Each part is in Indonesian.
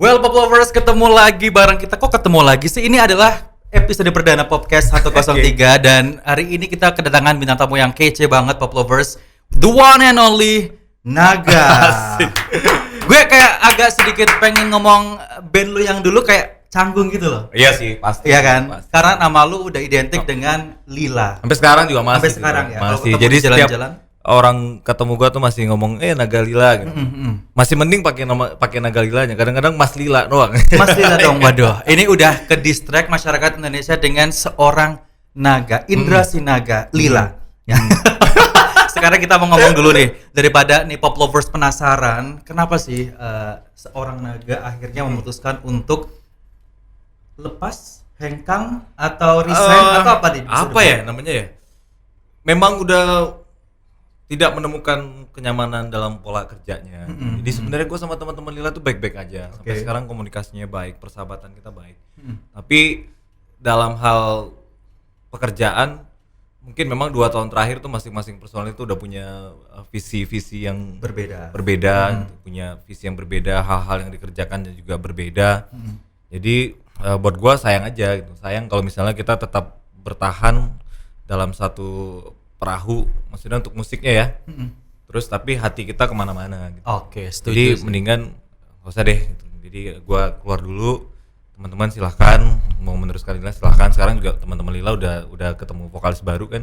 Well, Pop Lovers, ketemu lagi bareng kita. Kok ketemu lagi sih? Ini adalah episode perdana Popcast 103 dan hari ini kita kedatangan bintang tamu yang kece banget, Pop Lovers. The one and only Naga. Gue kayak agak sedikit pengen ngomong band lu yang dulu kayak canggung gitu loh. Iya sih, pasti. Iya kan? Pasti. Karena nama lu udah identik dengan Lila. Sampai sekarang juga masih. Sampai sekarang ya. Masih. Kalau Jadi ketemu setiap jalan-jalan, orang ketemu gua tuh masih ngomong Naga Lila gitu. Masih mending pakai Naga Lilanya. Kadang-kadang Mas Lila doang. Mas Lila dong, waduh. Ini udah ke distract masyarakat Indonesia dengan seorang naga, Indra Sinaga Lila. Ya. Sekarang kita mau ngomong dulu nih, daripada nih Pop Lovers penasaran, kenapa sih seorang naga akhirnya memutuskan untuk lepas, hengkang atau resign atau apa nih? Apa ya namanya ya? Memang udah tidak menemukan kenyamanan dalam pola kerjanya. Jadi sebenarnya gue sama teman-teman Lila tuh baik-baik aja. Sampai sekarang komunikasinya baik, persahabatan kita baik. Tapi dalam hal pekerjaan mungkin memang 2 tahun terakhir tuh masing-masing personel itu udah punya visi-visi yang berbeda, gitu. Punya visi yang berbeda, hal-hal yang dikerjakan juga berbeda. Jadi buat gue sayang aja gitu. Sayang kalau misalnya kita tetap bertahan dalam satu perahu, maksudnya untuk musiknya ya. Terus tapi hati kita kemana-mana gitu. Oke, setuju. Jadi sih. mendingan gak usah deh gitu. Jadi gue keluar dulu, teman-teman silahkan mau meneruskan Lila silahkan. Sekarang juga teman-teman Lila udah ketemu vokalis baru kan.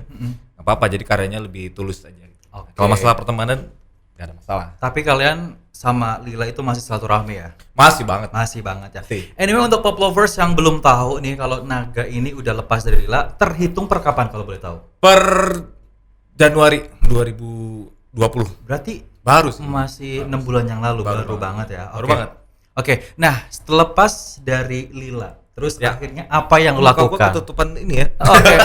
Gak apa-apa, jadi karyanya lebih tulus aja gitu. Kalau masalah pertemanan gak ada masalah. Tapi kalian sama Lila itu masih silaturahmi ya? Masih banget. Masih banget ya. Pasti. Anyway, untuk Pop Lovers yang belum tahu nih, kalau Naga ini udah lepas dari Lila, terhitung per kapan kalau boleh tahu? Per Januari 2020. Berarti Baru sih. masih 6 bulan yang lalu, baru banget ya. Baru Oke. banget. Oke, nah setelah lepas dari Lila, terus Ya. akhirnya apa yang lo Muka gua lakukan? ketutupan ini ya. Oke.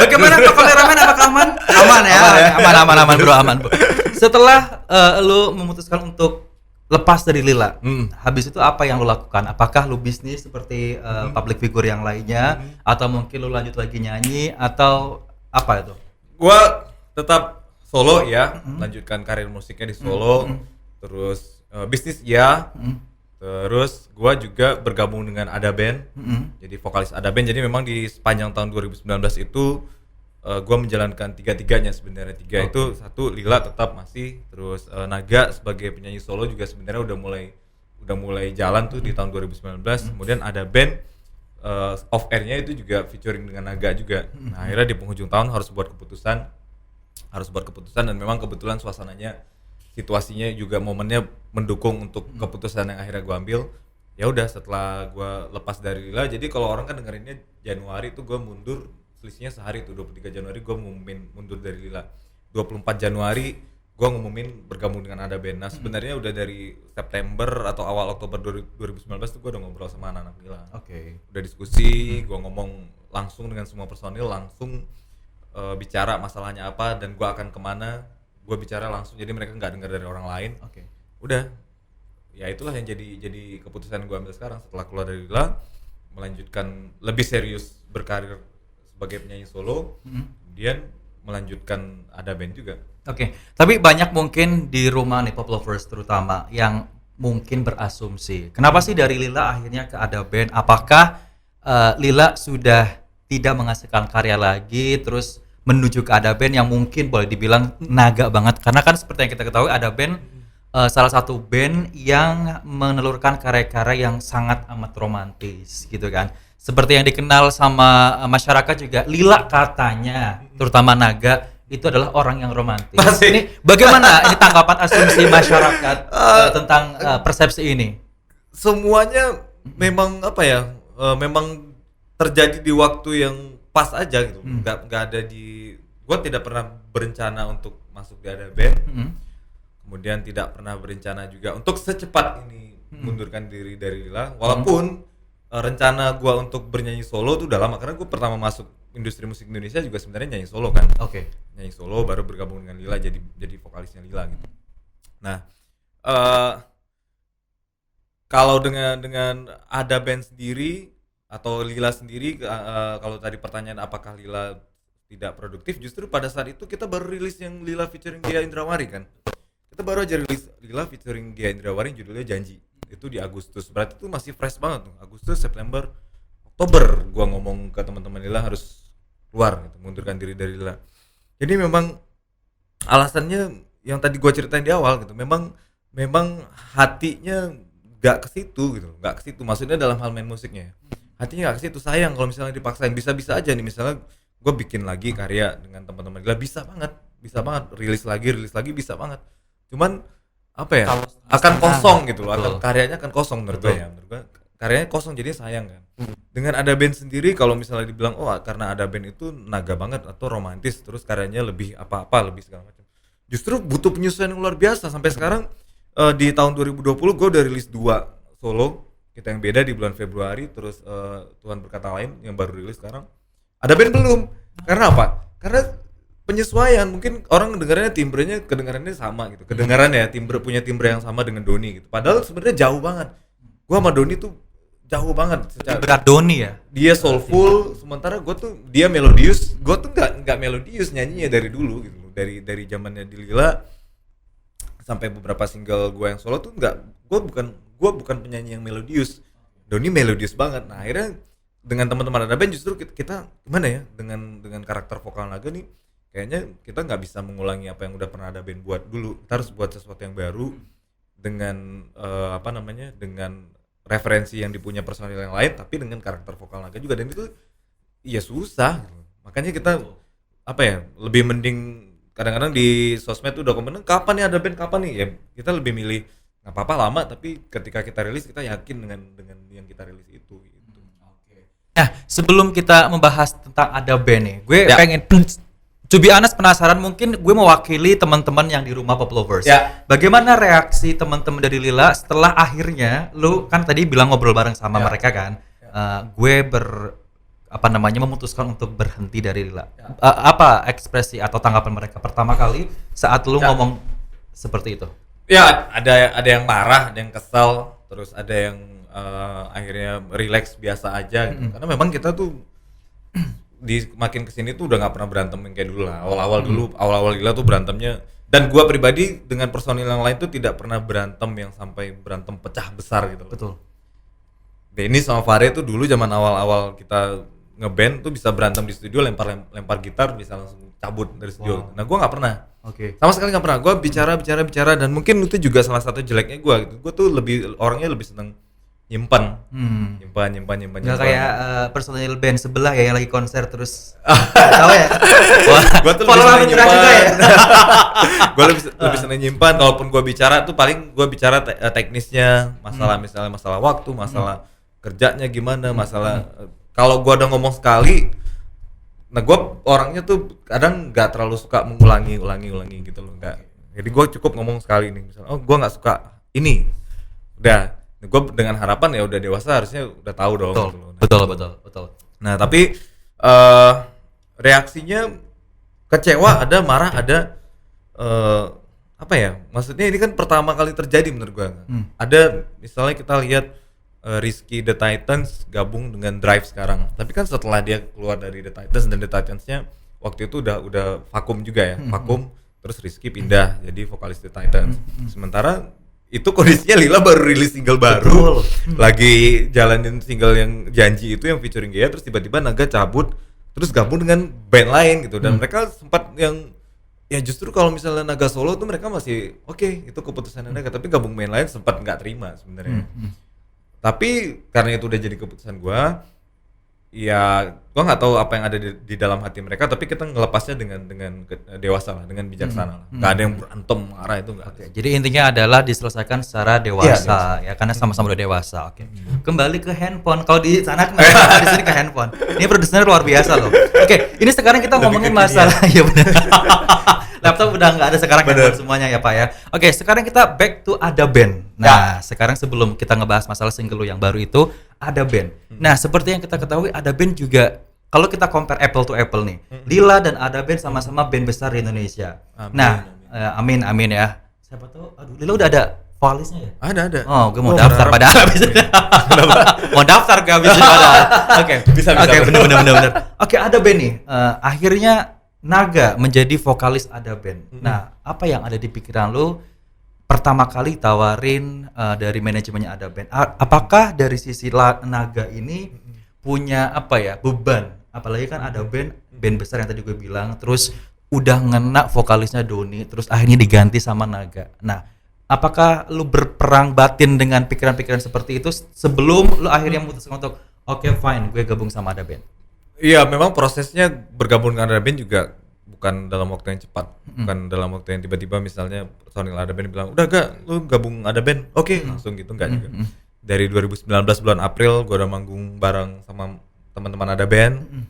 Bagaimana Pak kameramen, apakah aman? Aman ya, aman bro, aman bro. Setelah lo memutuskan untuk lepas dari Lila, habis itu apa yang lo lakukan? Apakah lo bisnis seperti public figure yang lainnya, atau mungkin lo lanjut lagi nyanyi, atau apa itu? Gua tetap solo ya, lanjutkan karir musiknya di solo. Terus bisnis ya. Terus gua juga bergabung dengan Ada Band. Jadi vokalis Ada Band. Jadi memang di sepanjang tahun 2019 itu gua menjalankan tiga-tiganya sebenarnya. Itu satu, Lila tetap masih, terus Naga sebagai penyanyi solo juga sebenarnya udah mulai jalan tuh di tahun 2019. Kemudian Ada Band off air-nya itu juga featuring dengan Naga juga. Nah, akhirnya di penghujung tahun harus buat keputusan dan memang kebetulan suasananya, situasinya juga momennya mendukung untuk keputusan yang akhirnya gue ambil. Ya udah, setelah gue lepas dari Lila, jadi kalau orang kan dengerinnya Januari itu gue mundur, selisihnya sehari tuh, 23 Januari gue ngumumin mundur dari Lila. 24 Januari gue ngumumin bergabung dengan Ada Band. Nah sebenarnya udah dari September atau awal Oktober 2019 tuh gue udah ngobrol sama anak-anak Lila. Udah diskusi, gue ngomong langsung dengan semua personil, langsung bicara masalahnya apa dan gue akan kemana. Gue bicara langsung, jadi mereka nggak dengar dari orang lain. Udah, ya itulah yang jadi keputusan gue ambil sekarang setelah keluar dari Lila, melanjutkan lebih serius berkarir sebagai penyanyi solo, kemudian melanjutkan Ada Band juga. Tapi banyak mungkin di rumah nih Pop Lovers terutama yang mungkin berasumsi, kenapa sih dari Lila akhirnya ke Ada Band? Apakah Lila sudah tidak menghasilkan karya lagi, terus menuju ke Ada Band yang mungkin boleh dibilang naga banget? Karena kan seperti yang kita ketahui, Ada Band salah satu band yang menelurkan karya-karya yang sangat amat romantis gitu kan. Seperti yang dikenal sama masyarakat juga, Lila katanya, terutama Naga, itu adalah orang yang romantis. Ini bagaimana ini tanggapan asumsi masyarakat tentang persepsi ini? Semuanya memang apa ya? Memang terjadi di waktu yang pas aja gitu. Nggak ada gua tidak pernah berencana untuk masuk di Ada Band. Kemudian tidak pernah berencana juga untuk secepat ini mundurkan diri dari Lila. Walaupun rencana gua untuk bernyanyi solo tuh udah lama, karena gua pertama masuk industri musik Indonesia juga sebenarnya nyanyi solo kan. Nyanyi solo baru bergabung dengan Lila jadi vokalisnya Lila gitu. Nah, kalau dengan Ada Band sendiri atau Lila sendiri, kalau tadi pertanyaan apakah Lila tidak produktif, justru pada saat itu kita baru rilis yang Lila featuring Gia Indrawari kan. Kita baru aja rilis Lila featuring Gia Indrawari, judulnya Janji. itu di Agustus. Berarti itu masih fresh banget tuh. Agustus, September, Oktober gua ngomong ke teman-teman Lila harus keluar gitu, mundurkan diri dari Lila. Jadi memang alasannya yang tadi gua ceritain di awal gitu. Memang hatinya gak ke situ gitu. Gak ke situ. Maksudnya dalam hal main musiknya ya. Hatinya gak ke situ. Sayang kalau misalnya dipaksain. Bisa-bisa aja nih misalnya gua bikin lagi karya dengan teman-teman Lila, bisa banget, rilis lagi bisa banget. Cuman apa ya, akan kosong gitu loh, akan karyanya akan kosong menurut gue ya. Menurut gue karyanya kosong, jadi sayang kan. Dengan ada band sendiri, kalau misalnya dibilang oh karena ada band itu naga banget atau romantis, terus karyanya lebih apa-apa, lebih segala macam. Justru butuh penyesuaian yang luar biasa. Sampai sekarang di tahun 2020 gue udah rilis 2 solo, Kita Yang Beda di bulan Februari, terus Tuhan Berkata Lain yang baru rilis sekarang. Ada band belum. Karena apa? Karena penyesuaian, mungkin orang kedengarannya kedengarannya sama gitu. Kedengarannya punya timbre yang sama dengan Doni gitu. Padahal sebenarnya jauh banget. Gua sama Doni tuh jauh banget secara Berat Doni ya. dia soulful, sementara gue tuh dia melodius. Gue tuh nggak melodius nyanyinya dari dulu gitu. Dari zamannya di Lila sampai beberapa single gue yang solo tuh gue bukan penyanyi yang melodius. Doni melodius banget. Nah, akhirnya dengan teman-teman ada band justru kita gimana ya, dengan karakter vokal Naga nih, kayaknya kita nggak bisa mengulangi apa yang udah pernah ada band buat dulu. Kita harus buat sesuatu yang baru dengan dengan referensi yang dipunya personil yang lain, tapi dengan karakter vokal Naga juga. Dan itu ya susah gitu. Makanya kita lebih mending kadang-kadang di sosmed tuh udah komen kapan nih ada band, kapan nih, ya kita lebih milih nggak apa-apa lama, tapi ketika kita rilis kita yakin dengan yang kita rilis itu gitu. Nah, sebelum kita membahas tentang ada band nih, gue pengen to be honest penasaran, mungkin gue mewakili teman-teman yang di rumah Pop Lovers. Bagaimana reaksi teman-teman dari Lila setelah akhirnya lu kan tadi bilang ngobrol bareng sama mereka kan? Gue memutuskan untuk berhenti dari Lila. Apa ekspresi atau tanggapan mereka pertama kali saat lu ngomong seperti itu? Ya, ada yang marah, ada yang kesal, terus ada yang akhirnya relax biasa aja gitu. Karena memang kita tuh makin kesini tuh udah nggak pernah berantem yang kayak dulu lah. Awal-awal Lila tuh berantemnya, dan gua pribadi dengan personil yang lain tuh tidak pernah berantem yang sampai berantem pecah besar gitu. Betul. Denny sama Fare tuh dulu zaman awal-awal kita ngeband tuh bisa berantem di studio, lempar gitar bisa langsung cabut dari studio. Nah, gua nggak pernah. Sama sekali nggak pernah. Gua bicara, dan mungkin itu juga salah satu jeleknya gua gitu. Gua tuh orangnya lebih seneng nyimpan. Nggak kayak personil band sebelah ya yang lagi konser terus tahu ya. Gua tuh lebih seneng nyimpan. Gua lebih seneng nyimpan. Kalaupun gua bicara tuh paling gua bicara teknisnya, misalnya masalah waktu, masalah kerjanya gimana, masalah kalau gua udah ngomong sekali, nah gua orangnya tuh kadang nggak terlalu suka mengulangi gitu loh, nggak. Jadi gua cukup ngomong sekali nih, misalnya gua nggak suka ini, udah. Gue dengan harapan ya udah dewasa harusnya udah tahu dong. Betul. Nah, tapi reaksinya kecewa, ada marah, ada maksudnya ini kan pertama kali terjadi menurut gue. Ada misalnya kita lihat Rizky The Titans gabung dengan Drive sekarang, tapi kan setelah dia keluar dari The Titans, dan The Titans-nya waktu itu udah vakum juga ya, vakum, terus Rizky pindah jadi vokalis The Titans. Sementara itu kondisinya Lila baru rilis single baru, lagi jalanin single yang Janji itu yang featuring Gea, terus tiba-tiba Naga cabut, terus gabung dengan band lain gitu. Dan mereka sempat yang ya justru kalau misalnya Naga solo tuh mereka masih oke, itu keputusan Naga, tapi gabung band lain sempat nggak terima sebenarnya. Tapi karena itu udah jadi keputusan gua, ya gua nggak tahu apa yang ada di dalam hati mereka, tapi kita ngelepasnya dengan dewasa lah, dengan bijaksana lah. Nggak ada yang berantem marah, itu nggak. Jadi intinya adalah diselesaikan secara dewasa, ya karena sama-sama udah dewasa. Kembali ke handphone. Kalau di sana di sini ke handphone. Ini produsernya luar biasa loh. Ini sekarang kita ngomongin masalah ya benar. Laptop udah nggak ada sekarang handphone semuanya ya Pak ya. Sekarang kita back to Ada Band. Nah, sekarang sebelum kita ngebahas masalah single lu yang baru itu, Ada Band. Nah, seperti yang kita ketahui, Ada Band juga kalau kita compare apple to apple nih, Lila dan Ada Band sama-sama band besar di Indonesia. Amin ya. Siapa tahu, Lila udah ada vokalisnya ya? Ada. Oh, gue mau daftar padahal habis. Mau daftar gak habis padahal. Bisa. Bener. Ada Band nih. Akhirnya Naga menjadi vokalis Ada Band. Nah, apa yang ada di pikiran lu pertama kali tawarin dari manajemennya Ada Band, apakah dari sisi Naga ini punya apa ya, beban, apalagi kan Ada band besar yang tadi gue bilang, terus udah ngena vokalisnya Doni, terus akhirnya diganti sama Naga. Nah, apakah lu berperang batin dengan pikiran-pikiran seperti itu sebelum lu akhirnya memutuskan untuk oke, fine, gue gabung sama Ada Band? Iya, memang prosesnya bergabung dengan Ada Band juga bukan dalam waktu yang cepat, bukan dalam waktu yang tiba-tiba misalnya personil Ada Band bilang, udah gak, lu gabung Ada Band, oke, langsung gitu, enggak juga. Dari 2019 bulan April, gue udah manggung bareng sama teman-teman Ada Band,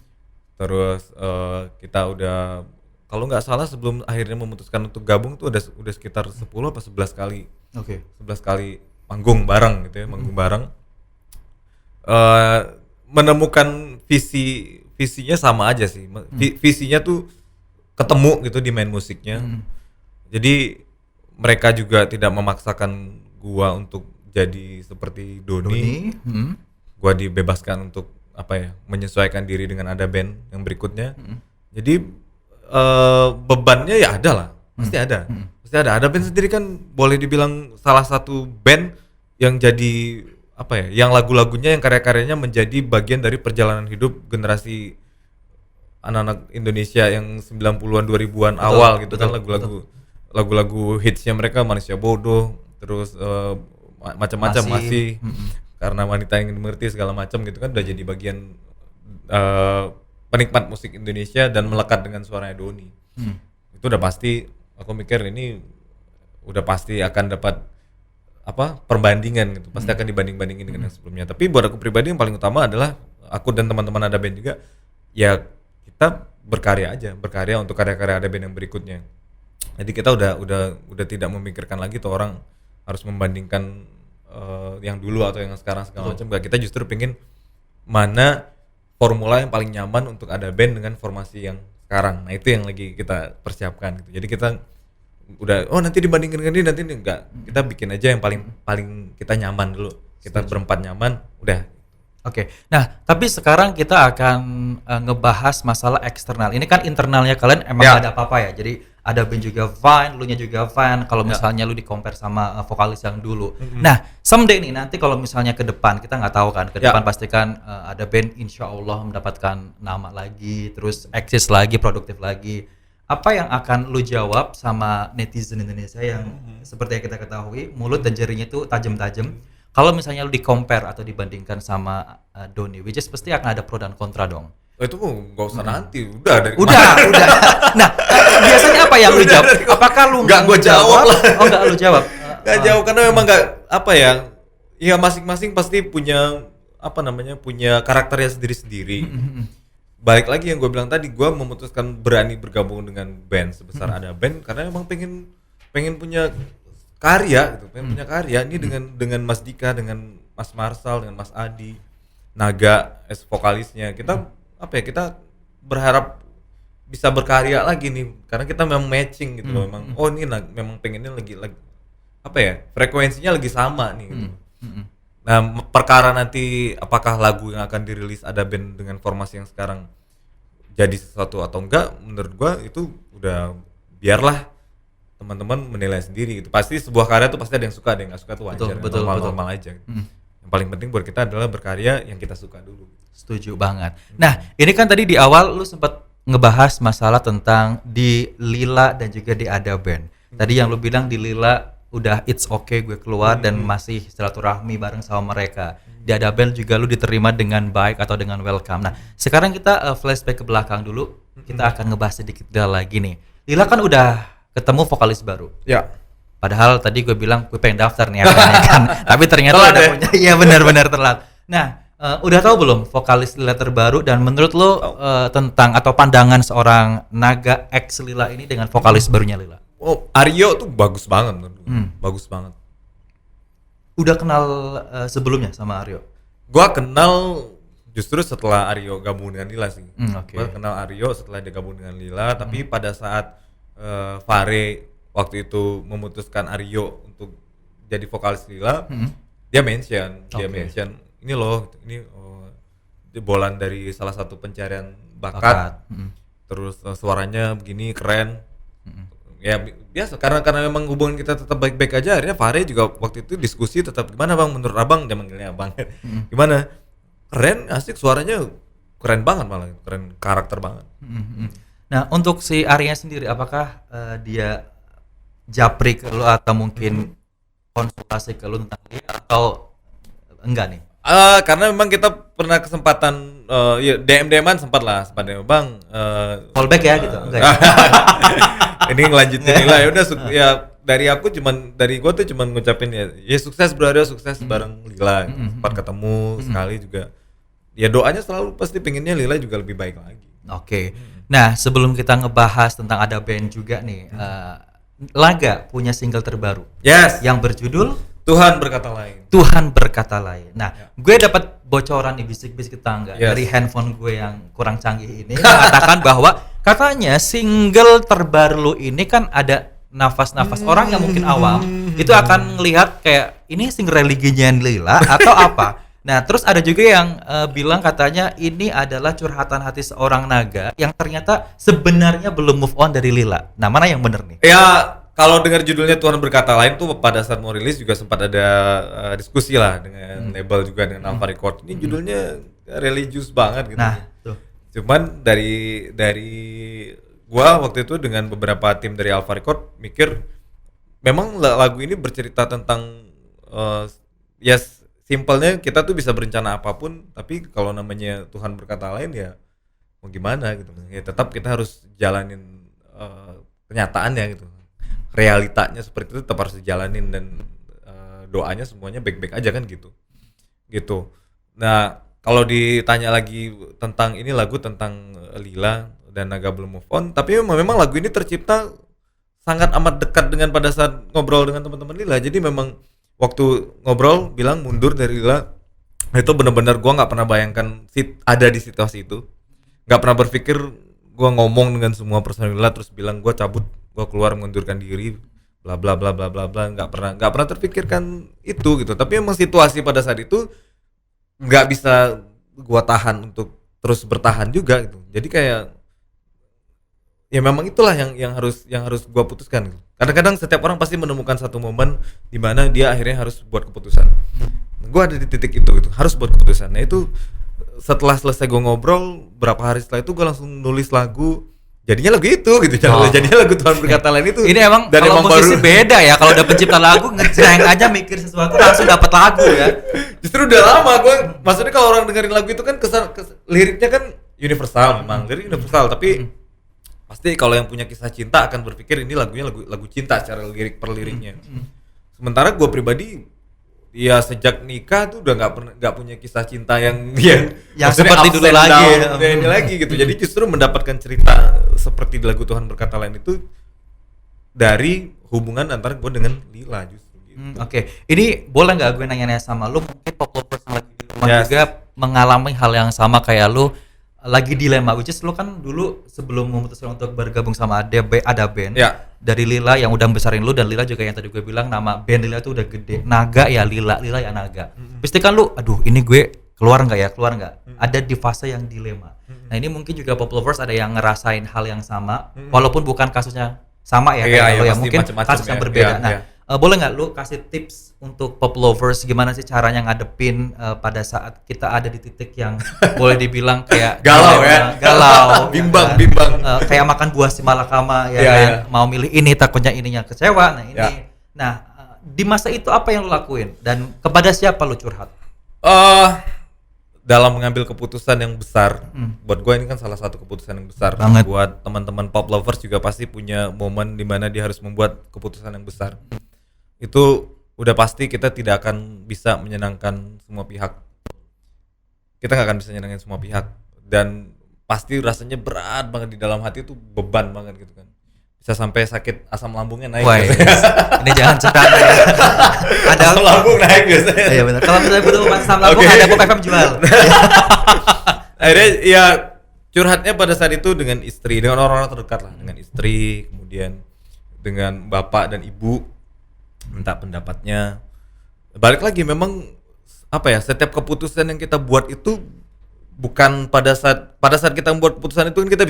terus kita udah, kalau nggak salah sebelum akhirnya memutuskan untuk gabung tuh udah sekitar 10 apa 11 kali, 11 kali manggung bareng gitu ya, manggung bareng. Menemukan visinya sama aja sih, visinya tuh ketemu gitu di main musiknya. Jadi mereka juga tidak memaksakan gua untuk jadi seperti Doni. Gua dibebaskan untuk apa ya, menyesuaikan diri dengan Ada Band yang berikutnya. Jadi bebannya ya ada lah, pasti ada. Pasti ada. Ada Band sendiri kan boleh dibilang salah satu band yang jadi apa ya, yang lagu-lagunya, yang karya-karyanya menjadi bagian dari perjalanan hidup generasi anak-anak Indonesia yang 90-an 2000-an awal gitu, kan lagu-lagu hitsnya mereka, Manusia Bodoh, terus macam-macam masih karena wanita yang mengerti segala macam gitu kan, udah jadi bagian penikmat musik Indonesia dan melekat dengan suaranya Doni. Itu udah pasti, aku mikir ini udah pasti akan dapat apa, perbandingan gitu, pasti akan dibanding-bandingin dengan yang sebelumnya. Tapi buat aku pribadi yang paling utama adalah aku dan teman-teman Ada Band juga, ya kita berkarya untuk karya-karya Ada Band yang berikutnya. Jadi kita udah tidak memikirkan lagi tuh orang harus membandingkan yang dulu atau yang sekarang segala macam. Enggak, kita justru pengen mana formula yang paling nyaman untuk Ada Band dengan formasi yang sekarang. Nah, itu yang lagi kita persiapkan gitu. Jadi kita udah nanti dibandingin dengan ini, nanti ini enggak. Kita bikin aja yang paling kita nyaman dulu. Kita berempat nyaman, udah. Oke. Nah, tapi sekarang kita akan ngebahas masalah eksternal. Ini kan internalnya kalian emang gak ada apa-apa ya. Jadi Ada Band juga fine, lu nya juga fine. Kalau misalnya lu di-compare sama vokalis yang dulu. Nah, someday nih, nanti kalau misalnya ke depan, kita nggak tahu kan, ke depan pastikan Ada Band insya Allah mendapatkan nama lagi, terus eksis lagi, produktif lagi. Apa yang akan lu jawab sama netizen Indonesia yang seperti yang kita ketahui, mulut dan jarinya itu tajam-tajam. Kalau misalnya lu di-compare atau dibandingkan sama Doni, which is pasti akan ada pro dan kontra dong. Itu nggak usah nanti, udah dari udah. Nah, biasanya apa yang lu jawab? Apakah lu nggak gue jawab lah? Oh, nggak lu jawab? Nggak jawab karena memang nggak apa ya. Ya masing-masing pasti punya apa namanya, punya karakternya sendiri-sendiri. Balik lagi yang gue bilang tadi, gue memutuskan berani bergabung dengan band sebesar Ada Band karena memang pengen punya karya gitu, pengen punya karya ini dengan Mas Dika, dengan Mas Marsal, dengan Mas Adi, Naga as vokalisnya. Kita apa ya, kita berharap bisa berkarya lagi nih karena kita memang matching gitu loh, memang ini memang pengennya lagi apa ya, frekuensinya lagi sama nih gitu. Nah, perkara nanti apakah lagu yang akan dirilis Ada Band dengan formasi yang sekarang jadi sesuatu atau enggak, menurut gua itu udah biarlah teman-teman menilai sendiri gitu. Pasti sebuah karya tuh pasti ada yang suka, ada yang nggak suka, tuh wajar, normal aja gitu. Yang paling penting buat kita adalah berkarya yang kita suka dulu. Setuju banget. Nah, ini kan tadi di awal lu sempat ngebahas masalah tentang di Lila dan juga di Ada Band. Tadi yang lu bilang di Lila udah it's okay gue keluar dan masih silaturahmi bareng sama mereka. Di Ada Band juga lu diterima dengan baik atau dengan welcome. Nah, sekarang kita flashback ke belakang dulu. Kita akan ngebahas sedikit lagi nih. Lila kan udah ketemu vokalis baru. Ya. Padahal tadi gue bilang gue pengen daftar nih kan. Tapi ternyata telat ada ya? punya. Iya, benar-benar telat. Nah, udah tahu belum vokalis Lila terbaru, dan menurut lo tentang atau pandangan seorang Naga X Lila ini dengan vokalis barunya Lila? Oh, Aryo tuh bagus banget menurut gue. Bagus banget. Udah kenal sebelumnya sama Aryo? Gua kenal justru setelah Aryo gabung dengan Lila sih. Gua kenal Aryo setelah dia gabung dengan Lila, tapi pada saat Fare waktu itu memutuskan Aryo untuk jadi vokalis Lila, dia mention ini loh, ini jebolan dari salah satu pencarian bakat. Terus suaranya begini keren. Ya biasa karena memang hubungan kita tetap baik-baik aja, akhirnya Fahri juga waktu itu diskusi tetap gimana bang menurut abang, dia manggilnya abang, gimana, keren, asik, suaranya keren banget, malah keren, karakter banget. Nah, untuk si Arya sendiri, apakah dia japri ke lu atau mungkin konsultasi ke lu tentang dia atau enggak nih? Karena memang kita pernah kesempatan ya DM-an sempat DM, bang. Callback ya gitu, enggak ya? Ini ngelanjutin Lila, ya udah ya dari gua tuh cuman ngucapin ya sukses brother, sukses bareng Lila, sempat ketemu sekali juga. Ya doanya selalu pasti pengennya Lila juga lebih baik lagi. Oke. Nah, sebelum kita ngebahas tentang ada band juga nih, Laga punya single terbaru. Yes. Yang berjudul Tuhan Berkata Lain. Tuhan Berkata Lain. Nah, gue dapat bocoran nih bisik-bisik tetangga dari handphone gue yang kurang canggih ini mengatakan bahwa katanya single terbaru lu ini kan ada nafas-nafas orang yang mungkin awam itu akan ngelihat kayak ini single religinya Lila atau apa. Nah, terus ada juga yang bilang katanya ini adalah curhatan hati seorang naga yang ternyata sebenarnya belum move on dari Lila. Nah, mana yang bener nih? Ya, kalau dengar judulnya Tuhan Berkata Lain tuh pada saat mau rilis juga sempat ada diskusi lah dengan label juga dengan Alpha Record. Ini judulnya religius banget gitu. Nah, tuh. Cuman dari gua waktu itu dengan beberapa tim dari Alpha Record mikir memang lagu ini bercerita tentang ya simpelnya kita tuh bisa berencana apapun, tapi kalau namanya Tuhan Berkata Lain ya mau gimana gitu. Ya tetap kita harus jalanin kenyataannya gitu. Realitanya seperti itu tetap harus dijalanin dan doanya semuanya baik-baik aja kan gitu. Nah, kalau ditanya lagi tentang ini lagu tentang Lila dan Naga Belum Move On, tapi memang lagu ini tercipta sangat amat dekat dengan pada saat ngobrol dengan teman-teman Lila. Jadi memang waktu ngobrol bilang mundur dari Lila, itu benar-benar gua nggak pernah bayangkan ada di situasi itu, nggak pernah berpikir gua ngomong dengan semua personil Lila terus bilang gua cabut, gua keluar mengundurkan diri, bla bla bla bla bla bla, nggak pernah terpikirkan itu gitu. Tapi emang situasi pada saat itu nggak bisa gua tahan untuk terus bertahan juga gitu. Jadi kayak ya memang itulah yang harus gua putuskan gitu. Kadang-kadang setiap orang pasti menemukan satu momen di mana dia akhirnya harus buat keputusan. Gua ada di titik itu gitu, harus buat keputusan. Nah itu setelah selesai gue ngobrol berapa hari setelah itu gue langsung nulis lagu, jadinya lagu itu gitu. Jadinya lagu Tuhan Berkata Lain itu. Ini emang dan kalau musisi beda ya, kalau udah pencipta lagu ngejreng aja mikir sesuatu langsung dapat lagu ya. Justru udah lama gue, maksudnya kalau orang dengerin lagu itu kan liriknya kan universal, memang lirik universal, tapi pasti kalau yang punya kisah cinta akan berpikir ini lagunya lagu cinta secara lirik per liriknya. Sementara gue pribadi ya sejak nikah tuh udah nggak punya kisah cinta yang seperti dulu lagi ini lagi gitu. Jadi justru mendapatkan cerita seperti di lagu Tuhan Berkata Lain itu dari hubungan antara gue dengan Lila justru gitu. Oke. Ini boleh nggak gue nanya sama lu, mungkin pop lovers yang lagi di rumah juga mengalami hal yang sama kayak lu, lagi dilema, which is lu kan dulu sebelum memutuskan untuk bergabung sama ada band dari Lila yang udah besarin lu, dan Lila juga yang tadi gue bilang nama band Lila tuh udah gede, Naga ya Lila ya Naga. Pasti kan lu, aduh ini gue keluar nggak? Ada di fase yang dilema. Nah ini mungkin juga pop lovers ada yang ngerasain hal yang sama, walaupun bukan kasusnya sama ya kayak lu ya, mungkin kasus yang berbeda. Boleh nggak lu kasih tips untuk pop lovers gimana sih caranya ngadepin pada saat kita ada di titik yang boleh dibilang kayak galau, bimbang, kayak makan buah si malakama kan? Mau milih ini takutnya ininya kecewa. Nah ini, di masa itu apa yang lu lakuin dan kepada siapa lu curhat? Dalam mengambil keputusan yang besar, buat gue ini kan salah satu keputusan yang besar. Buat teman-teman pop lovers juga pasti punya momen di mana dia harus membuat keputusan yang besar. Itu udah pasti kita tidak akan bisa menyenangkan semua pihak. Kita nggak akan bisa menyenangkan semua pihak, dan pasti rasanya berat banget di dalam hati, itu beban banget gitu kan. Bisa sampai sakit asam lambungnya naik. Ini jangan cerita ya. Ada asam lambung naik biasanya. Iya benar. Kalau misalnya butuh asam lambung ada Pop FM jual. Akhirnya ya curhatnya pada saat itu dengan istri, dengan orang-orang terdekat lah, dengan istri, kemudian dengan bapak dan ibu, minta pendapatnya. Balik lagi, memang apa ya, setiap keputusan yang kita buat itu bukan pada saat kita membuat keputusan itu kan kita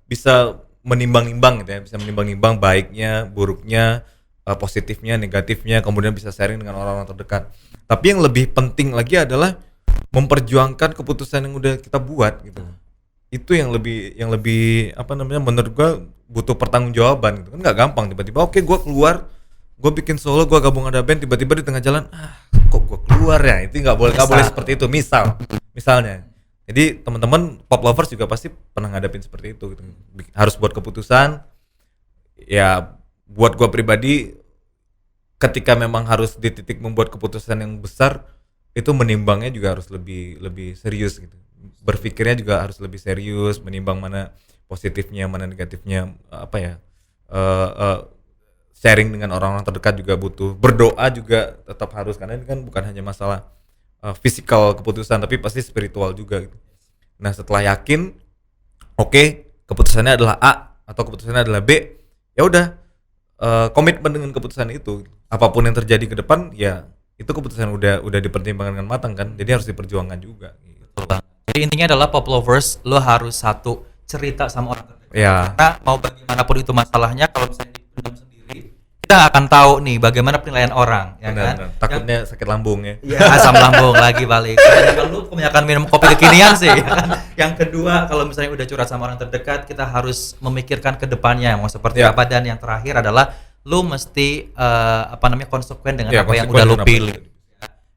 bisa menimbang-nimbang gitu ya, bisa menimbang-nimbang baiknya, buruknya, positifnya, negatifnya, kemudian bisa sharing dengan orang-orang terdekat. Tapi yang lebih penting lagi adalah memperjuangkan keputusan yang udah kita buat gitu. Itu yang lebih apa namanya, menurut gua butuh pertanggungjawaban gitu. Kan nggak gampang tiba-tiba oke gua keluar, gua bikin solo, gua gabung ada band, tiba-tiba di tengah jalan kok gua keluar ya. Itu nggak boleh seperti itu. Misalnya. Jadi teman-teman pop lovers juga pasti pernah ngadepin seperti itu gitu. Harus buat keputusan. Ya buat gua pribadi ketika memang harus di titik membuat keputusan yang besar, itu menimbangnya juga harus lebih serius gitu. Berpikirnya juga harus lebih serius, menimbang mana positifnya, mana negatifnya, apa ya, sharing dengan orang-orang terdekat juga butuh, berdoa juga tetap harus, karena ini kan bukan hanya masalah fisikal keputusan, tapi pasti spiritual juga gitu. Nah setelah yakin, oke, keputusannya adalah A atau keputusannya adalah B, ya udah, komitmen dengan keputusan itu, apapun yang terjadi ke depan, ya itu keputusan udah dipertimbangkan dengan matang kan, jadi harus diperjuangkan juga gitu. Jadi intinya adalah pop lovers, lo harus satu cerita sama orang terdekat. Ya. Karena mau bagaimanapun itu masalahnya, kalau misalnya dipendam sendiri, kita nggak akan tahu nih bagaimana penilaian orang, ya kan? Takutnya sakit lambung ya. Iya, asam lambung lagi balik. Kebanyakan minum kopi kekinian sih. Ya kan? Yang kedua, kalau misalnya udah curhat sama orang terdekat, kita harus memikirkan ke depannya mau seperti apa. Dan yang terakhir adalah lu mesti konsekuen dengan apa yang udah lu pilih.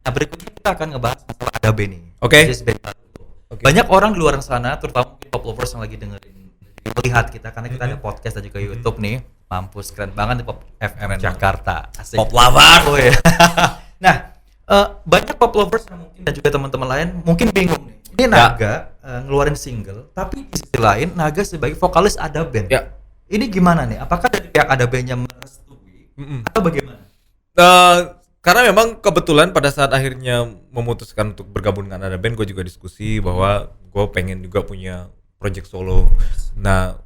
Nah berikutnya kita akan ngebahas masalah ada band nih. Oke. Banyak orang di luar sana, terutama pop lovers yang lagi dengerin, melihat kita karena kita ada podcast dan juga YouTube nih. Mampus, keren banget di Pop FM Jakarta. Asik. Pop lover. Oh, ya. Nah, banyak pop lovers mungkin dan juga teman-teman lain mungkin bingung nih. Ini Naga ngeluarin single, tapi di sisi lain Naga sebagai vokalis ada band. Ya. Ini gimana nih? Apakah dari pihak ada bandnya merestui atau bagaimana? Karena memang kebetulan pada saat akhirnya memutuskan untuk bergabung dengan ada band, gue juga diskusi bahwa gue pengen juga punya project solo. Nah,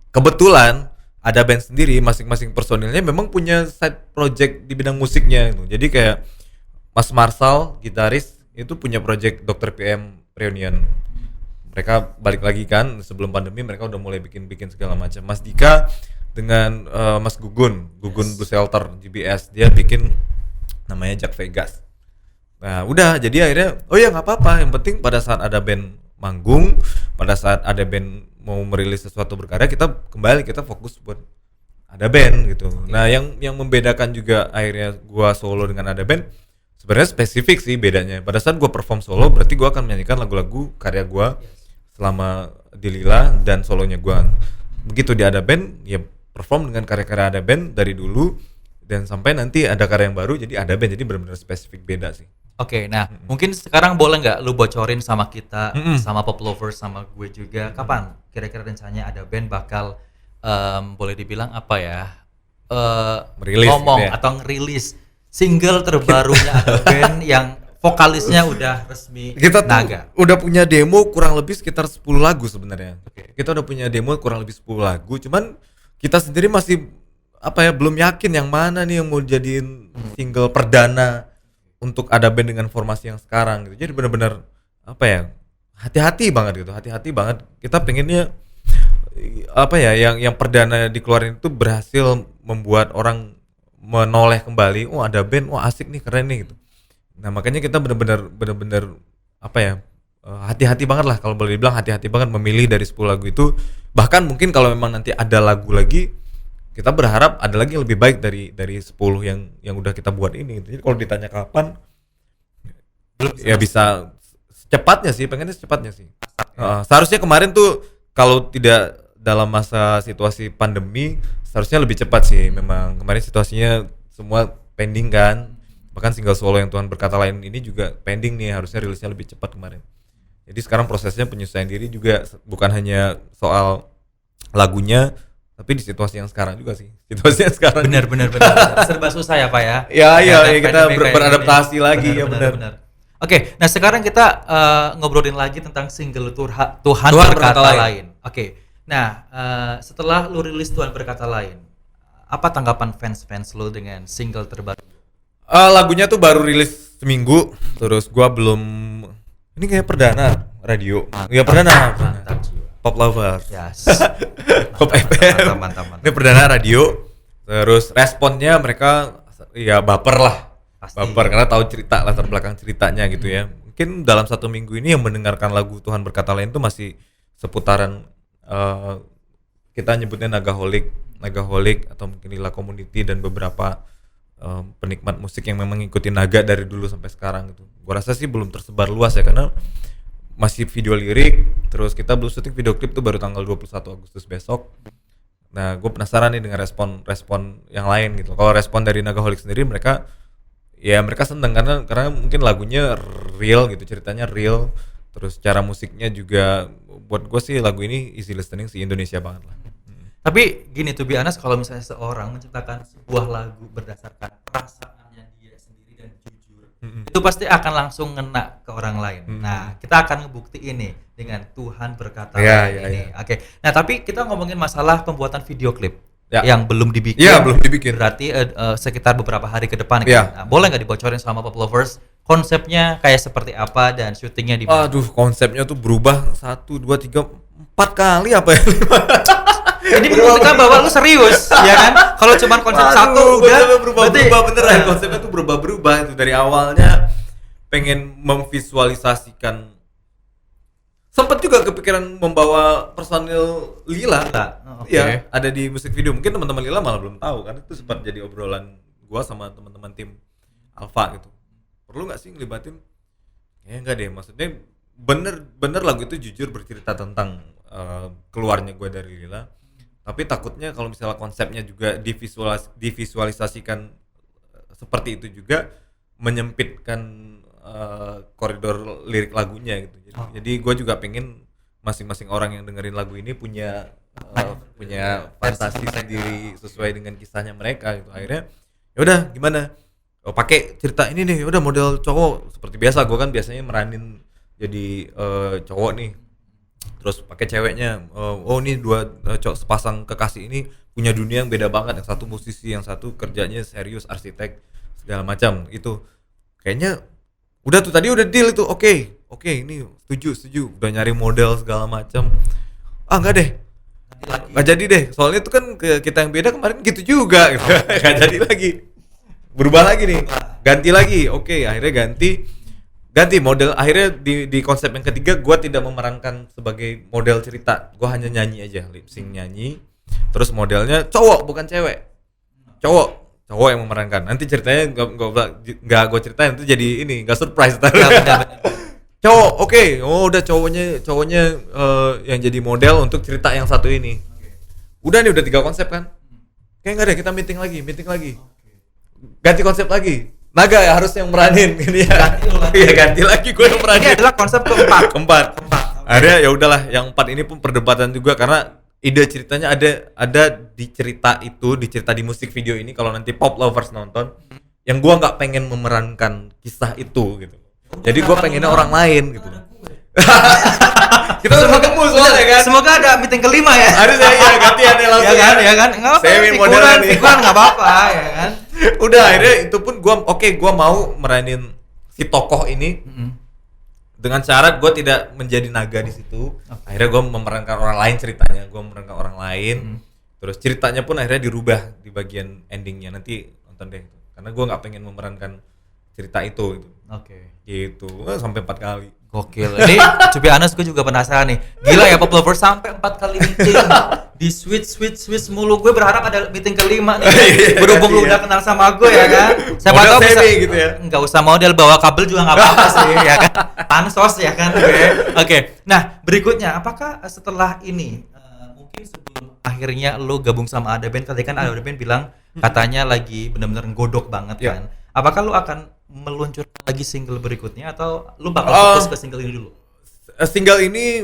kebetulan ada band sendiri, masing-masing personilnya memang punya side project di bidang musiknya gitu. Jadi kayak Mas Marsal, gitaris, itu punya project Dr. PM Reunion. Mereka balik lagi kan, sebelum pandemi mereka udah mulai bikin segala macam. Mas Dika dengan Mas Gugun Blue Shelter GBS, dia bikin namanya Jack Vegas. Nah udah, jadi akhirnya oh ya nggak apa-apa, yang penting pada saat ada band manggung, pada saat ada band mau merilis sesuatu berkarya, kita fokus buat ada band gitu. Nah yang membedakan juga akhirnya gua solo dengan ada band sebenarnya spesifik sih bedanya. Pada saat gua perform solo berarti gua akan menyanyikan lagu-lagu karya gua selama di Lila, dan solonya gua. Begitu di ada band ya perform dengan karya-karya ada band dari dulu, dan sampai nanti ada karya yang baru jadi ada band, jadi benar-benar spesifik beda sih. Oke, nah mungkin sekarang boleh nggak lu bocorin sama kita, sama pop lovers, sama gue juga, kapan kira-kira rencananya ada band bakal boleh dibilang apa ya, merilis ngomong gitu ya, atau ngerilis single terbarunya ada band yang vokalisnya udah resmi. Kita tuh Naga. udah punya demo kurang lebih sekitar 10 lagu sebenarnya. Kita udah punya demo kurang lebih 10 lagu, cuman kita sendiri masih belum yakin yang mana nih yang mau jadiin single perdana untuk ada band dengan formasi yang sekarang gitu. Jadi benar-benar hati-hati banget gitu, hati-hati banget. Kita pengennya yang perdana dikeluarin itu berhasil membuat orang menoleh kembali, oh ada band, wah asik nih, keren nih gitu. Nah makanya kita benar-benar hati-hati banget lah, kalau boleh dibilang hati-hati banget memilih dari 10 lagu itu. Bahkan mungkin kalau memang nanti ada lagu lagi, kita berharap ada lagi yang lebih baik dari 10 yang udah kita buat ini. Jadi kalau ditanya kapan, ya bisa secepatnya sih, pengennya secepatnya sih. Seharusnya kemarin tuh kalau tidak dalam masa situasi pandemi, seharusnya lebih cepat sih. Memang kemarin situasinya semua pending kan. Bahkan single solo yang Tuhan Berkata Lain ini juga pending nih, harusnya rilisnya lebih cepat kemarin. Jadi sekarang prosesnya penyesuaian diri juga bukan hanya soal lagunya, tapi di situasi yang sekarang juga sih. Situasinya sekarang Benar. Serba susah ya Pak ya. Ya, kita beradaptasi lagi ya benar. Oke, nah sekarang kita ngobrolin lagi tentang single Tuhan Berkata Lain. Oke, nah setelah lu rilis Tuhan Berkata Lain, apa tanggapan fans lu dengan single terbaru? Lagunya tuh baru rilis seminggu, terus gua belum, ini kayak perdana radio. Ya perdana. Pop Lovers. Yes. Pop Mantap, FM. mantap, mantap. Ini perdana radio. Terus responnya mereka ya baper lah. Pasti. Baper karena tahu cerita, latar belakang ceritanya gitu ya. Mungkin dalam 1 minggu ini yang mendengarkan lagu Tuhan Berkata Lain itu masih seputaran kita nyebutnya Nagaholic atau mungkin Lila Community dan beberapa penikmat musik yang memang ngikutin naga dari dulu sampai sekarang gitu. Gua rasa sih belum tersebar luas ya karena masih video lirik, terus kita belum syuting video klip tuh baru tanggal 21 Agustus besok. Nah, gue penasaran nih dengan respon yang lain gitu. Kalau respon dari Nagaholic sendiri mereka seneng karena mungkin lagunya real gitu, ceritanya real. Terus cara musiknya juga buat gue sih lagu ini easy listening sih, Indonesia banget lah. Tapi gini, to be honest, kalau misalnya seorang menciptakan sebuah lagu berdasarkan perasaannya dia sendiri dan jujur, itu pasti akan langsung ngena ke orang lain. Nah, kita akan ngebuktiin nih dengan Tuhan Berkata Lain ini. Oke. Nah, tapi kita ngomongin masalah pembuatan video klip yang belum dibikin. Iya, belum dibikin. Berarti sekitar beberapa hari ke depan kan. Iya. Nah, boleh nggak dibocorin sama Pop Lovers konsepnya kayak seperti apa dan syutingnya di mana? Aduh, konsepnya tuh berubah 1, 2, 3, 4 kali apa ya? Ini membuktikan bahwa lu serius, ya kan? Kalau cuma konsep satu udah berubah beneran. Konsepnya tuh berubah itu dari awalnya pengen memvisualisasikan. Sempat juga kepikiran membawa personil Lila. Iya, ada di musik video. Mungkin teman-teman Lila malah belum tahu kan itu sempat jadi obrolan gua sama teman-teman tim Alpha gitu. Perlu nggak sih ngelibatin? Ya enggak deh, maksudnya bener lagu itu jujur bercerita tentang keluarnya gue dari Lila. Tapi takutnya kalau misalnya konsepnya juga divisualisasikan seperti itu juga menyempitkan koridor lirik lagunya gitu. Jadi gue juga pengen masing-masing orang yang dengerin lagu ini punya fantasi sendiri sesuai dengan kisahnya mereka gitu. Akhirnya ya udah gimana? Pakai cerita ini nih, udah model cowok seperti biasa. Gue kan biasanya meranin jadi cowok nih. Terus pakai ceweknya, ini dua cowok sepasang kekasih ini punya dunia yang beda banget. Yang satu musisi, yang satu kerjanya serius arsitek segala macam. Itu kayaknya udah tuh tadi udah deal itu. Oke, ini setuju. Udah nyari model segala macam. Enggak deh. Nggak jadi deh. Soalnya itu kan kita yang beda kemarin gitu juga. Gitu. Nggak jadi lagi. Berubah lagi nih. Ganti lagi. Oke, akhirnya ganti model. Akhirnya di konsep yang ketiga gue tidak memerankan sebagai model cerita, gue hanya nyanyi aja, lip sync nyanyi. Terus modelnya cowok bukan cewek, cowok yang memerankan. Nanti ceritanya nggak gue ceritain, itu jadi ini nggak surprise. Cowok, oke. Udah cowoknya yang jadi model untuk cerita yang satu ini. Udah nih, udah 3 konsep kan. Kayak nggak deh, kita meeting lagi. Ganti konsep lagi. Naga ya harus yang meranin gini ya. Ganti lagi gue yang meranin. Ini adalah konsep keempat. Akhirnya ya udahlah, yang 4 ini pun perdebatan juga karena ide ceritanya ada di cerita di musik video ini. Kalau nanti Pop Lovers nonton, yang gue nggak pengen memerankan kisah itu gitu. Jadi gue pengennya orang lain gitu. Kita harus ketemu soalnya kan. Semoga ada meeting kelima ya. Harus ya gantian ya langsung. Ya kan. Enggak apa-apa. Figuran enggak apa-apa ya kan. Udah akhirnya itu pun gue mau meranin si tokoh ini dengan syarat gue tidak menjadi naga di situ. Akhirnya gue memerankan orang lain ceritanya. Gue memerankan orang lain. Terus ceritanya pun akhirnya dirubah di bagian endingnya. Nanti nonton deh. Karena gue nggak pengen memerankan cerita itu. Gitu. Sampai 4 kali. Gokil. Ini to be honest gue juga penasaran nih. Gila ya Pop Lovers sampai 4 kali meeting. Di switch mulu. Gue berharap ada meeting kelima nih. Berhubung lu udah kenal sama gue ya kan. Siapa tahu bisa gitu ya. Enggak usah model, bawa kabel juga enggak apa-apa sih ya kan. Pansos ya kan. Oke. Nah, berikutnya apakah setelah ini mungkin sebelum akhirnya lu gabung sama Ada Band, tadi kan Ada Band bilang katanya lagi benar-benar godok banget kan. Apakah lu akan meluncurkan lagi single berikutnya atau lu bakal fokus ke single ini dulu? Single ini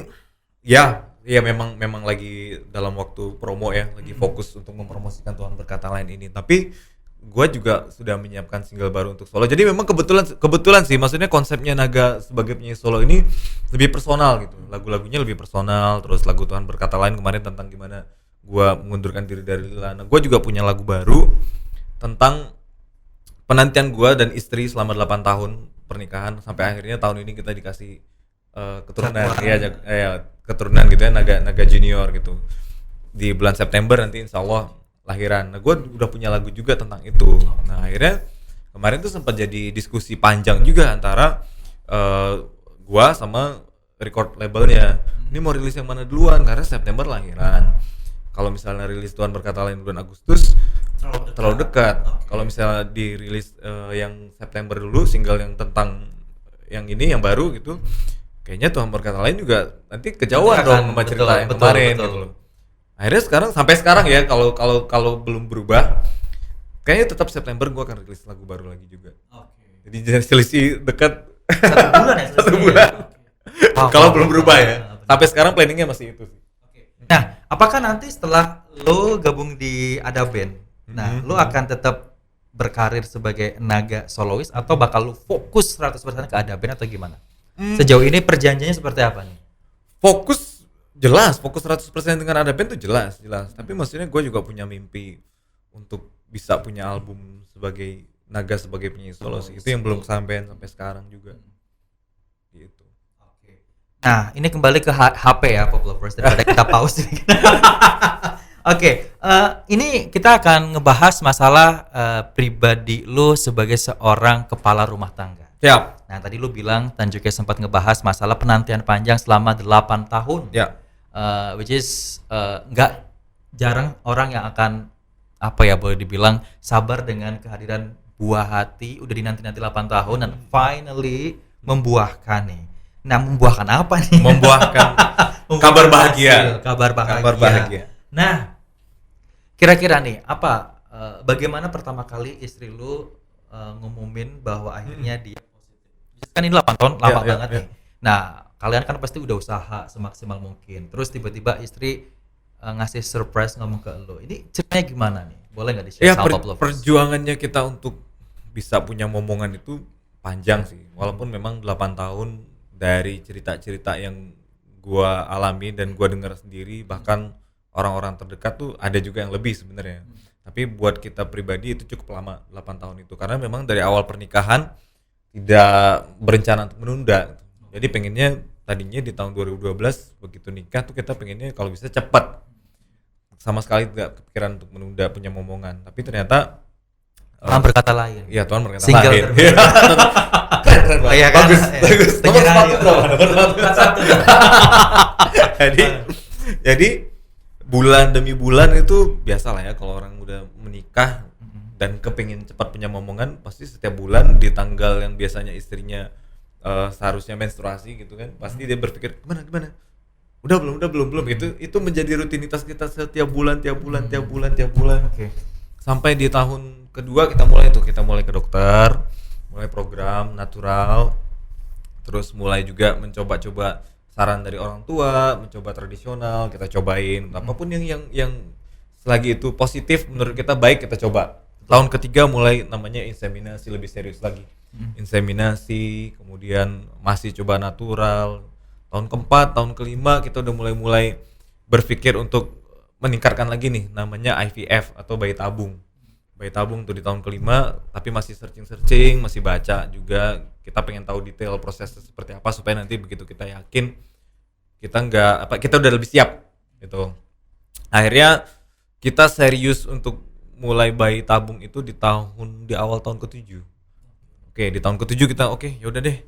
ya memang lagi dalam waktu promo ya, lagi fokus untuk mempromosikan Tuhan Berkata Lain ini. Tapi gue juga sudah menyiapkan single baru untuk solo. Jadi memang kebetulan sih, maksudnya konsepnya Naga sebagai penyanyi solo ini lebih personal gitu. Lagu-lagunya lebih personal, terus lagu Tuhan Berkata Lain kemarin tentang gimana gue mengundurkan diri dari Lila. Nah, gue juga punya lagu baru tentang penantian gue dan istri selama 8 tahun pernikahan sampai akhirnya tahun ini kita dikasih keturunan Keturunan. keturunan gitu ya, naga junior gitu. Di bulan September nanti insya Allah lahiran. Nah gue udah punya lagu juga tentang itu. Nah akhirnya kemarin tuh sempat jadi diskusi panjang juga antara gue sama record labelnya. Ini mau rilis yang mana duluan karena September lahiran. Kalau misalnya rilis Tuhan Berkata Lain bulan Agustus terlalu dekat. Kalau misalnya dirilis yang September dulu, single yang tentang yang ini yang baru gitu, kayaknya Tuhan Berkata Lain juga nanti kejauhan Nanti dong akan- sama cerita yang betul, kemarin betul. gitu loh. Akhirnya sampai sekarang ya kalau belum berubah, kayaknya tetap September gua akan rilis lagu baru lagi juga. Jadi jangan selisih dekat. 1 bulan ya? Satu selesai bulan. ya? Wow, Kalau wow, belum wow, berubah wow, ya. benar. Sampai sekarang planningnya masih itu sih. Nah, apakah nanti setelah lo gabung di Ada Band, nah lo akan tetap berkarir sebagai naga solois atau bakal lo fokus 100% ke Ada Band atau gimana? Sejauh ini perjanjiannya seperti apa nih? Fokus 100% dengan Ada Band tuh jelas. Tapi maksudnya gue juga punya mimpi untuk bisa punya album sebagai naga sebagai penyanyi solo sih. Itu yang belum kesampaian sampai sekarang juga. Gitu. Nah, ini kembali ke HP ya, Pop Lovers, daripada kita pause. Oke, ini kita akan ngebahas masalah pribadi lu sebagai seorang kepala rumah tangga. Siap. Nah, tadi lu bilang Tanjuke sempat ngebahas masalah penantian panjang selama 8 tahun. Ya. Which is nggak jarang orang yang akan apa ya boleh dibilang sabar dengan kehadiran buah hati udah dinanti-nanti 8 tahun dan finally membuahkan nih. Nah, membuahkan apa nih? Membuahkan kabar bahagia. Kabar bahagia. Kabar bahagia. Nah, kira-kira nih apa bagaimana pertama kali istri lu ngumumin bahwa akhirnya dia positif? Kan ini 8 tahun lama Ya, banget ya. nih. Nah, kalian kan pasti udah usaha semaksimal mungkin. Terus tiba-tiba istri ngasih surprise ngomong ke lu. Ini ceritanya gimana nih? Boleh nggak di-share Ya sama Pop Lovers? perjuangannya kita untuk bisa punya momongan itu panjang sih. Walaupun memang 8 tahun dari cerita-cerita yang gua alami dan gua dengar sendiri, bahkan orang-orang terdekat tuh ada juga yang lebih sebenarnya. Tapi buat kita pribadi itu cukup lama 8 tahun itu karena memang dari awal pernikahan tidak berencana untuk menunda. Jadi pengennya tadinya di tahun 2012 begitu nikah tuh kita pengennya kalau bisa cepat. Sama sekali tidak kepikiran untuk menunda punya momongan. Tapi ternyata Tuhan Berkata Lain. iya Tuhan berkata Single lain. terbaru. Keren banget. Iya kan? Bagus, Iya. bagus. Nomor Penyiar sepatu radio. berapa? Nomor sepatu. Jadi bulan demi bulan itu biasa lah ya kalau orang udah menikah dan kepingin cepat punya momongan pasti setiap bulan di tanggal yang biasanya istrinya seharusnya menstruasi gitu kan pasti dia berpikir gimana udah belum itu menjadi rutinitas kita setiap bulan Oke. sampai di tahun kedua kita mulai ke dokter, mulai program natural, terus mulai juga mencoba-coba saran dari orang tua, mencoba tradisional, kita cobain apapun yang selagi itu positif menurut kita baik kita coba. Tahun ketiga mulai namanya inseminasi lebih serius lagi. Inseminasi, kemudian masih coba natural. Tahun keempat, tahun kelima kita udah mulai berpikir untuk meningkatkan lagi nih namanya IVF atau bayi tabung. Bayi tabung tuh di tahun kelima, tapi masih searching, masih baca juga. Kita pengen tahu detail prosesnya seperti apa supaya nanti begitu kita yakin kita udah lebih siap gitu. Akhirnya kita serius untuk mulai bayi tabung itu di awal tahun ke-7. Oke, di tahun ke-7 kita yaudah deh.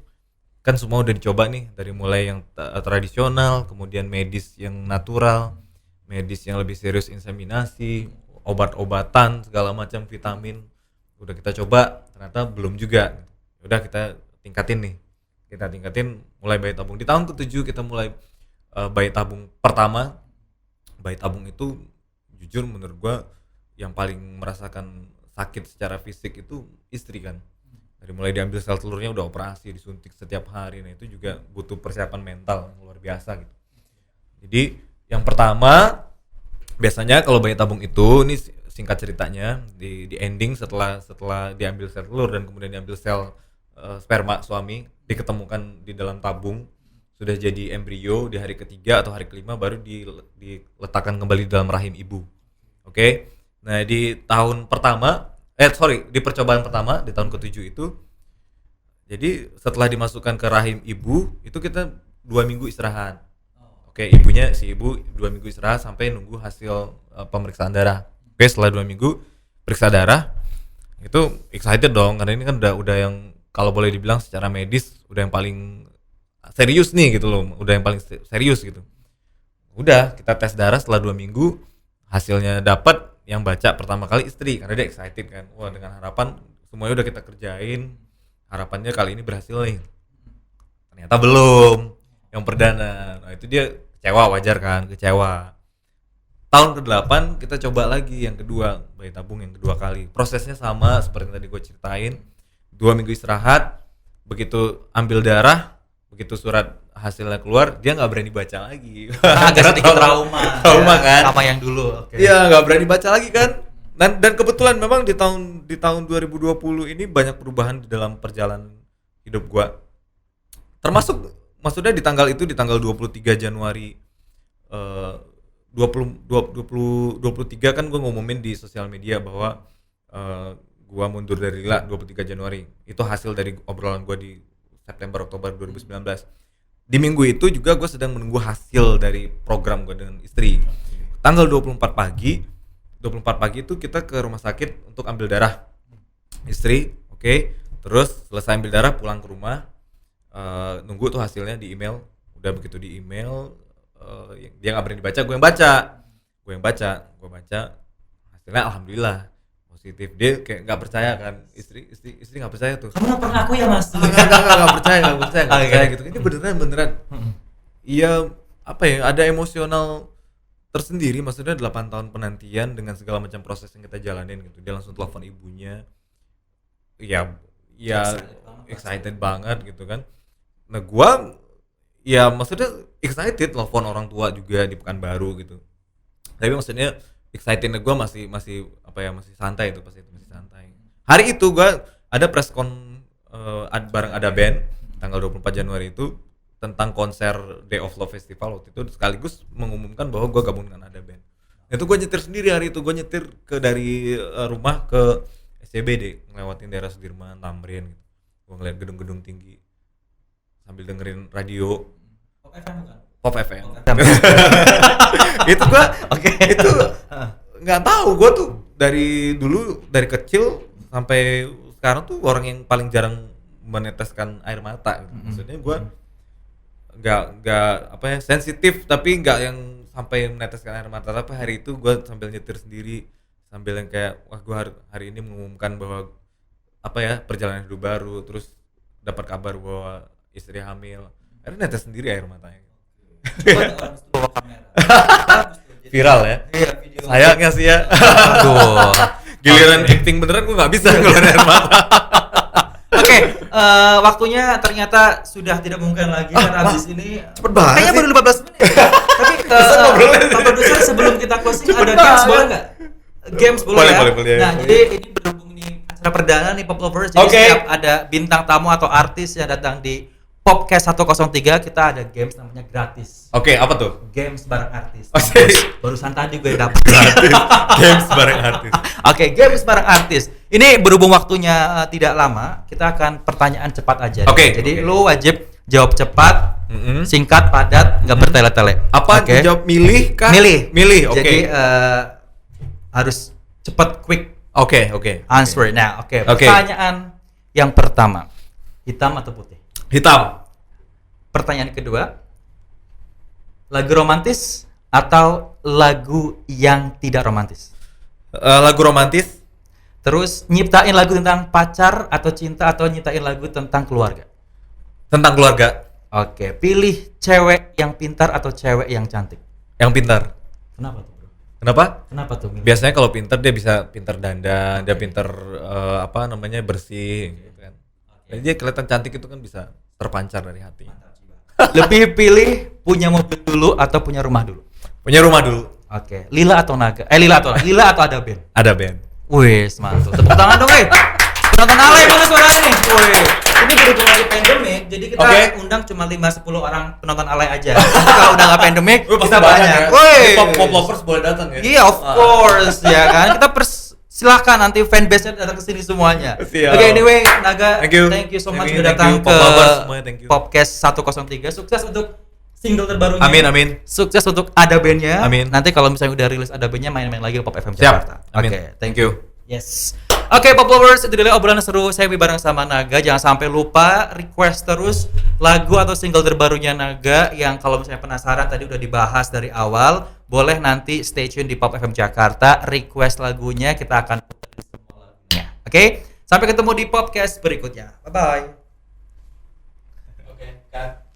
Kan semua udah dicoba nih dari mulai yang tradisional, kemudian medis yang natural, medis yang lebih serius inseminasi, obat-obatan segala macam vitamin udah kita coba ternyata belum juga. Udah kita tingkatin mulai bayi tabung. Di tahun ke-7 kita mulai bayi tabung pertama. Bayi tabung itu jujur menurut gua yang paling merasakan sakit secara fisik itu istri kan. Dari mulai diambil sel telurnya udah operasi, disuntik setiap hari. Nah itu juga butuh persiapan mental yang luar biasa gitu. Jadi yang pertama biasanya kalau bayi tabung itu, ini singkat ceritanya, di ending setelah diambil sel telur dan kemudian diambil sel sperma suami, diketemukan di dalam tabung, sudah jadi embrio di hari ketiga atau hari kelima baru diletakkan kembali di dalam rahim ibu. Oke. Nah di percobaan pertama di tahun ke-7 itu, jadi setelah dimasukkan ke rahim ibu itu kita 2 minggu istirahat. Oke, si ibu 2 minggu istirahat sampai nunggu hasil pemeriksaan darah. Oke, setelah 2 minggu periksa darah, itu excited dong karena ini kan udah yang kalau boleh dibilang secara medis udah yang paling serius nih gitu loh, udah yang paling serius gitu. Udah kita tes darah setelah 2 minggu, hasilnya dapat, yang baca pertama kali istri karena dia excited kan. Wah, dengan harapan semuanya udah kita kerjain, harapannya kali ini berhasil nih. Ternyata belum, yang perdana. Nah itu dia kecewa, wajar kan, kecewa. Tahun ke-8 kita coba lagi yang kedua, bayi tabung yang kedua kali. Prosesnya sama seperti yang tadi gue ceritain. 2 minggu istirahat, begitu ambil darah, begitu surat hasilnya keluar, dia nggak berani baca lagi. Agak sedikit trauma ya, kan? Sama yang dulu. Iya, nggak berani baca lagi kan. Dan kebetulan memang di tahun 2020 ini banyak perubahan di dalam perjalanan hidup gue. Termasuk maksudnya di tanggal 23 Januari 23 kan gue ngumumin di sosial media bahwa gue mundur dari Lila 23 Januari. Itu hasil dari obrolan gue di September Oktober 2019. Di minggu itu juga gue sedang menunggu hasil dari program gue dengan istri. Tanggal 24 pagi itu kita ke rumah sakit untuk ambil darah istri. Oke. Terus selesai ambil darah pulang ke rumah, nunggu tuh hasilnya di email. Udah begitu di email, dia nggak berani baca, gue yang baca hasilnya alhamdulillah positif. Dia kayak nggak percaya kan, istri nggak percaya tuh. Kamu nggak pernah aku ya mas? Nggak percaya gitu. Ini beneran. Iya, apa ya, ada emosional tersendiri, maksudnya 8 tahun penantian dengan segala macam proses yang kita jalanin gitu. Dia langsung telepon ibunya, ya excited banget gitu kan. Nah gua ya maksudnya excited, telepon orang tua juga di Pekanbaru gitu. Tapi maksudnya excitednya gue masih santai itu, masih santai. Hari itu gue ada press con bareng ada band tanggal 24 Januari itu tentang konser Day of Love Festival waktu itu, sekaligus mengumumkan bahwa gue gabung dengan ada band. Itu gue nyetir sendiri hari itu, gue nyetir dari rumah ke SCBD, ngelewatin daerah Sudirman, Tamrin gitu. Gue ngeliat gedung-gedung tinggi sambil dengerin radio. Pop FM. Itu gue itu nggak tahu, gue tuh dari kecil sampai sekarang tuh orang yang paling jarang meneteskan air mata gitu. Maksudnya gue nggak sensitif, tapi nggak yang sampai meneteskan air mata. Tapi hari itu gue sambil nyetir sendiri, sambil yang kayak wah gue hari ini mengumumkan bahwa perjalanan hidup baru, terus dapat kabar bahwa istri hamil, akhirnya netes sendiri air matanya. Viral ya. Sayangnya sih ya. Aduh. Giliran acting beneran gue nggak bisa ngeluarin air mata. Oke, waktunya ternyata sudah tidak mungkin lagi karena habis ini cepet banget. Kayaknya baru 15 menit. Tapi Pak Produser, sebelum kita closing ada games boleh nggak? Games boleh ya? Boleh. Nah, jadi ini berhubung nih acara perdana nih Pop Lovers. Jadi setiap ada bintang tamu atau artis yang datang di Popcast 103, kita ada games namanya gratis. Oke, apa tuh? Games bareng artis. Oke. Barusan tadi gue dapet. Games bareng artis. Oke, games bareng artis. Ini berhubung waktunya tidak lama, kita akan pertanyaan cepat aja. Oke. Jadi lu wajib jawab cepat, singkat, padat, nggak bertele-tele. Apa? Jawab milih kah? Milih. Oke. Jadi harus cepat, quick. Oke. Answer. Nah, oke. Pertanyaan yang pertama, hitam atau putih? Hitam. Pertanyaan kedua, lagu romantis atau lagu yang tidak romantis? Lagu romantis. Terus nyiptain lagu tentang pacar atau cinta, atau nyiptain lagu tentang keluarga? Tentang keluarga. Oke, pilih cewek yang pintar atau cewek yang cantik? Yang pintar. Kenapa tuh, bro? Kenapa tuh? Biasanya kalau pintar dia bisa pintar dandan, dia pintar bersih gitu kan. Jadi dia kelihatan cantik itu kan bisa terpancar dari hati. Lebih pilih punya mobil dulu atau punya rumah dulu? Punya rumah dulu. Oke, Lila atau Lila atau ada band? Ada band. Wih, mantap. Tepuk tangan dong, penonton Alay mana suaranya nih? Wih. Ini berhubung lagi pandemik, jadi kita undang cuma 5-10 orang penonton Alay aja. Kalau udah nggak pandemik, kita banyak. Ya. Pop lovers boleh datang ya? Iya, of course ya kan. Kita silakan nanti fanbase-nya datang ke sini semuanya. Siap. Oke, anyway, Naga, Thank you. so much Thank sudah you, datang ke Pop Lovers semuanya, thank you. Podcast 103. Sukses untuk single terbarunya. Amin. Sukses untuk Ada Band-nya. Amin. Nanti kalau misalnya udah rilis Ada Band-nya, main-main lagi ke Pop FM Siap. Jakarta. Amin. Oke, Thank you. Yes. Oke, Pop Lovers, itu adalah obrolan seru saya bareng sama Naga. Jangan sampai lupa request terus lagu atau single terbarunya Naga yang kalau misalnya penasaran tadi udah dibahas dari awal, boleh nanti stay tune di Pop FM Jakarta, request lagunya, kita akan putar semua lagunya. Oke? Sampai ketemu di podcast berikutnya. Bye bye. Oke, Kak.